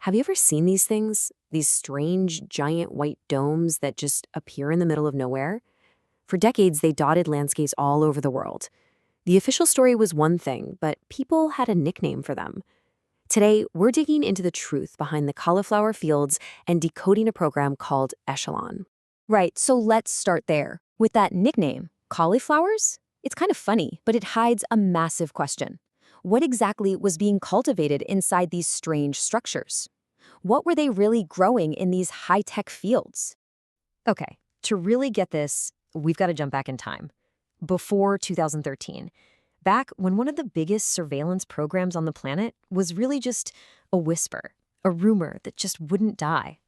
Have you ever seen these things? These strange, giant white domes that just appear in the middle of nowhere? For decades, they dotted landscapes all over the world. The official story was one thing, but people had a nickname for them. Today, we're digging into the truth behind the cauliflower fields and decoding a program called ECHELON. Right, so let's start there. With that nickname, cauliflowers? It's kind of funny, but it hides a massive question. What exactly was being cultivated inside these strange structures? What were they really growing in these high-tech fields? Okay, to really get this, we've got to jump back in time. Before 2013, back when one of the biggest surveillance programs on the planet was really just a whisper, a rumor that just wouldn't die.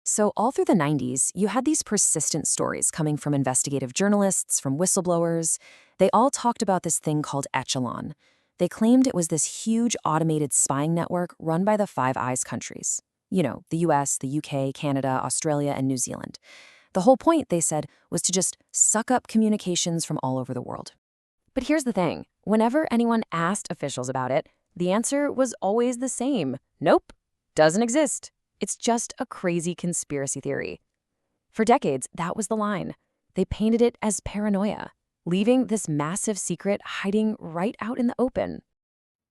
So all through the 90s, you had these persistent stories coming from investigative journalists, from whistleblowers. They all talked about this thing called ECHELON. They claimed it was this huge automated spying network run by the Five Eyes countries. You know, the US, the UK, Canada, Australia, and New Zealand. The whole point, they said, was to just suck up communications from all over the world. But here's the thing. Whenever anyone asked officials about it, the answer was always the same. Nope, doesn't exist. It's just a crazy conspiracy theory. For decades, that was the line. They painted it as paranoia, leaving this massive secret hiding right out in the open.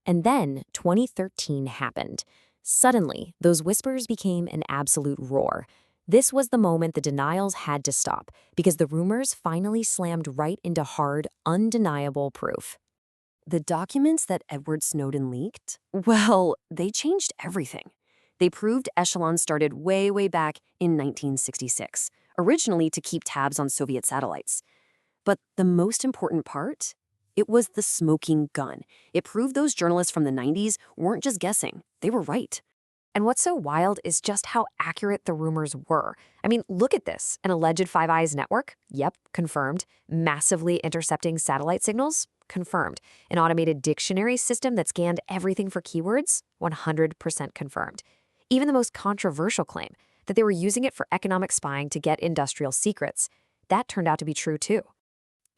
And then 2013 happened. Suddenly, those whispers became an absolute roar. This was the moment the denials had to stop, because the rumors finally slammed right into hard, undeniable proof. The documents that Edward Snowden leaked? Well, they changed everything. They proved ECHELON started way back in 1966, originally to keep tabs on Soviet satellites. But the most important part? It was the smoking gun. It proved those journalists from the 90s weren't just guessing. They were right. And what's so wild is just how accurate the rumors were. I mean, look at this. An alleged Five Eyes network? Yep, confirmed. Massively intercepting satellite signals? Confirmed. An automated dictionary system that scanned everything for keywords? 100% confirmed. Even the most controversial claim, that they were using it for economic spying to get industrial secrets, that turned out to be true too.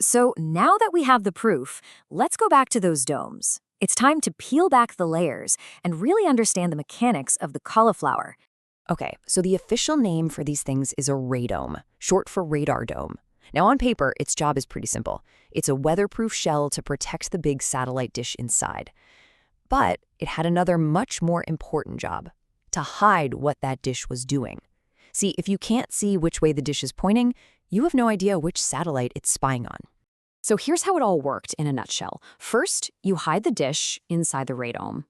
So now that we have the proof, let's go back to those domes. It's time to peel back the layers and really understand the mechanics of the cauliflower. Okay, so the official name for these things is a radome, short for radar dome. Now on paper, its job is pretty simple. It's a weatherproof shell to protect the big satellite dish inside. But it had another much more important job: to hide what that dish was doing. See, if you can't see which way the dish is pointing, you have no idea which satellite it's spying on. So here's how it all worked in a nutshell. First, you hide the dish inside the radome.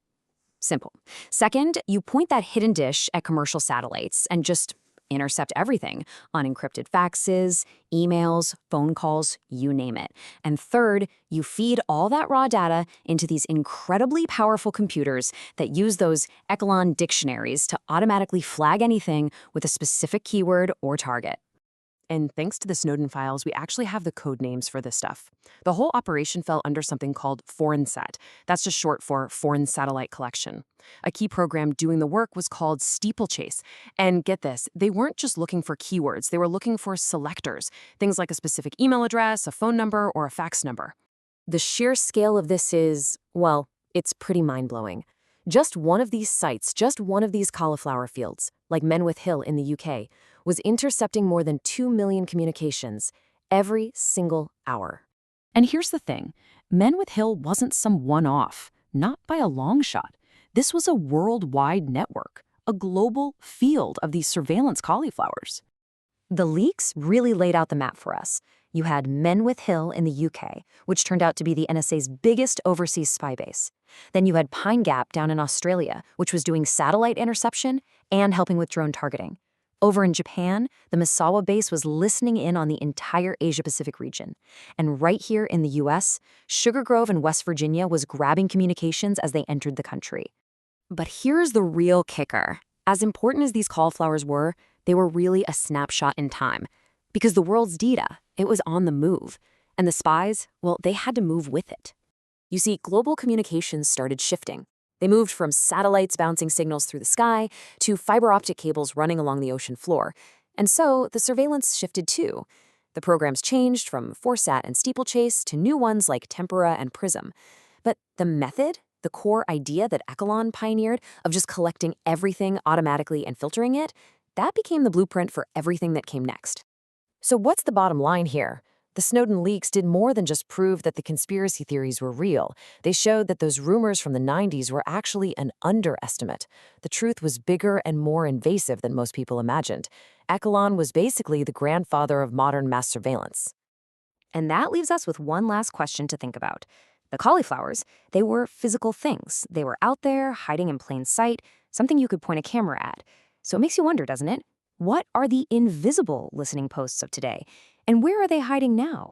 Simple. Second, you point that hidden dish at commercial satellites and just intercept everything: unencrypted faxes, emails, phone calls, you name it. And third, you feed all that raw data into these incredibly powerful computers that use those ECHELON dictionaries to automatically flag anything with a specific keyword or target. And thanks to the Snowden files, we actually have the code names for this stuff. The whole operation fell under something called FORNSAT. That's just short for Foreign Satellite Collection. A key program doing the work was called Steeplechase. And get this, they weren't just looking for keywords, they were looking for selectors, things like a specific email address, a phone number, or a fax number. The sheer scale of this is, well, it's pretty mind-blowing. Just one of these sites, just one of these cauliflower fields, like Menwith Hill in the UK, was intercepting more than 2 million communications every single hour. And here's the thing, Menwith Hill wasn't some one-off, not by a long shot. This was a worldwide network, a global field of these surveillance cauliflowers. The leaks really laid out the map for us. You had Menwith Hill in the UK, which turned out to be the NSA's biggest overseas spy base. Then you had Pine Gap down in Australia, which was doing satellite interception and helping with drone targeting. Over in Japan, the Misawa base was listening in on the entire Asia-Pacific region. And right here in the US, Sugar Grove in West Virginia was grabbing communications as they entered the country. But here's the real kicker. As important as these cauliflowers were, they were really a snapshot in time. Because the world's data, it was on the move. And the spies, well, they had to move with it. You see, global communications started shifting. They moved from satellites bouncing signals through the sky to fiber-optic cables running along the ocean floor. And so the surveillance shifted too. The programs changed from FORNSAT and Steeplechase to new ones like Tempora and Prism. But the method, the core idea that ECHELON pioneered of just collecting everything automatically and filtering it, that became the blueprint for everything that came next. So what's the bottom line here? The Snowden leaks did more than just prove that the conspiracy theories were real. They showed that those rumors from the 90s were actually an underestimate. The truth was bigger and more invasive than most people imagined. ECHELON was basically the grandfather of modern mass surveillance. And that leaves us with one last question to think about. The cauliflowers, they were physical things. They were out there, hiding in plain sight, something you could point a camera at. So it makes you wonder, doesn't it? What are the invisible listening posts of today? And where are they hiding now?